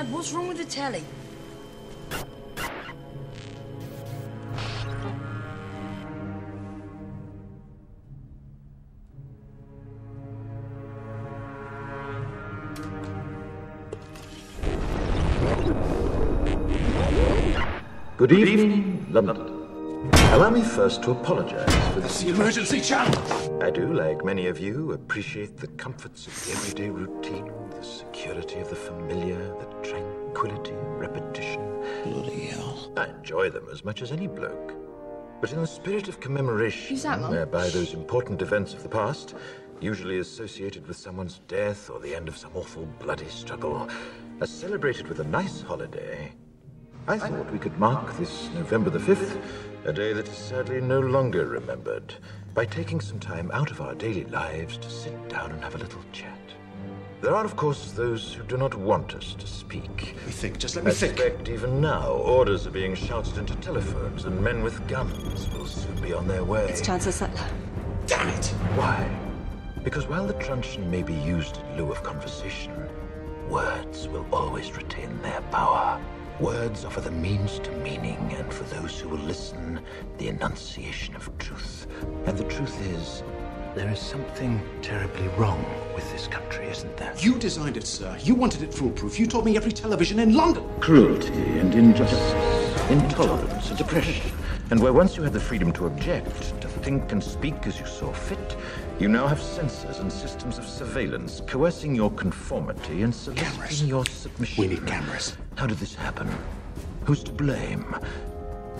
Dad, what's wrong with the telly? Good evening, London. Allow me first to apologize for That's the emergency channel! I do, like many of you, appreciate the comforts of the everyday routine, the security of the familiar, the tranquility of repetition. Bloody hell. I enjoy them as much as any bloke. But in the spirit of commemoration, Who's that, Mum? whereby those important events of the past, usually associated with someone's death or the end of some awful bloody struggle, are celebrated with a nice holiday, I thought we could mark this November the 5th, a day that is sadly no longer remembered, by taking some time out of our daily lives to sit down and have a little chat. There are, of course, those who do not want us to speak. Let me think, just let me I think. suspect even now, orders are being shouted into telephones, and men with guns will soon be on their way. It's Chancellor Sutler. Damn it! Why? Because while the truncheon may be used in lieu of conversation, words will always retain their power. Words offer the means to meaning, and for those who will listen, the enunciation of truth. And the truth is, there is something terribly wrong with this country, isn't there? You designed it, sir. You wanted it foolproof. You told me every television in London. Cruelty and injustice, intolerance and oppression. And where once you had the freedom to object, to think and speak as you saw fit, you now have censors and systems of surveillance coercing your conformity and soliciting your submission. We need cameras. How did this happen? Who's to blame?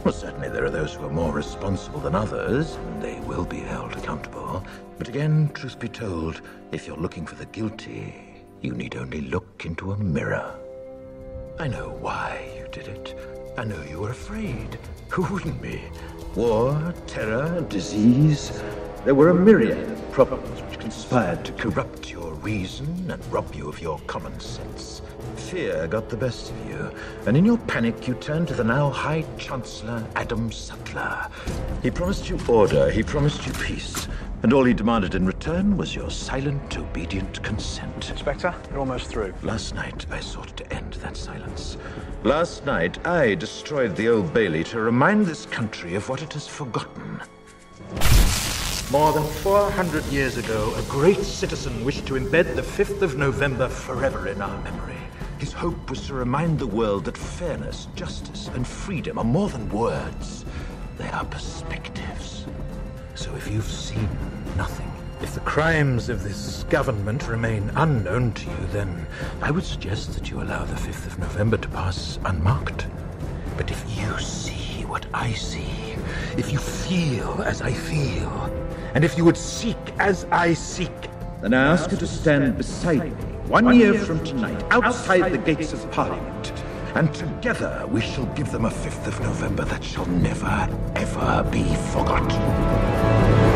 Well, certainly there are those who are more responsible than others, and they will be held accountable. But again, truth be told, if you're looking for the guilty, you need only look into a mirror. I know why you did it. I know you were afraid. Who wouldn't be? War, terror, disease. There were a myriad of problems which conspired to corrupt your reason and rob you of your common sense. Fear got the best of you, and in your panic you turned to the now High Chancellor Adam Sutler. He promised you order, he promised you peace, and all he demanded in return was your silent, obedient consent. Inspector, you're almost through. Last night, I sought to end that silence. Last night, I destroyed the Old Bailey to remind this country of what it has forgotten. More than 400 years ago, a great citizen wished to embed the 5th of November forever in our memory. His hope was to remind the world that fairness, justice, and freedom are more than words. They are perspectives. So if you've seen nothing, if the crimes of this government remain unknown to you, then I would suggest that you allow the 5th of November to pass unmarked. But if you see what I see, if you feel as I feel, and if you would seek as I seek, then I ask you to stand beside me 1 year from tonight, outside the gates of Parliament. And together we shall give them a 5th of November that shall never, ever be forgotten.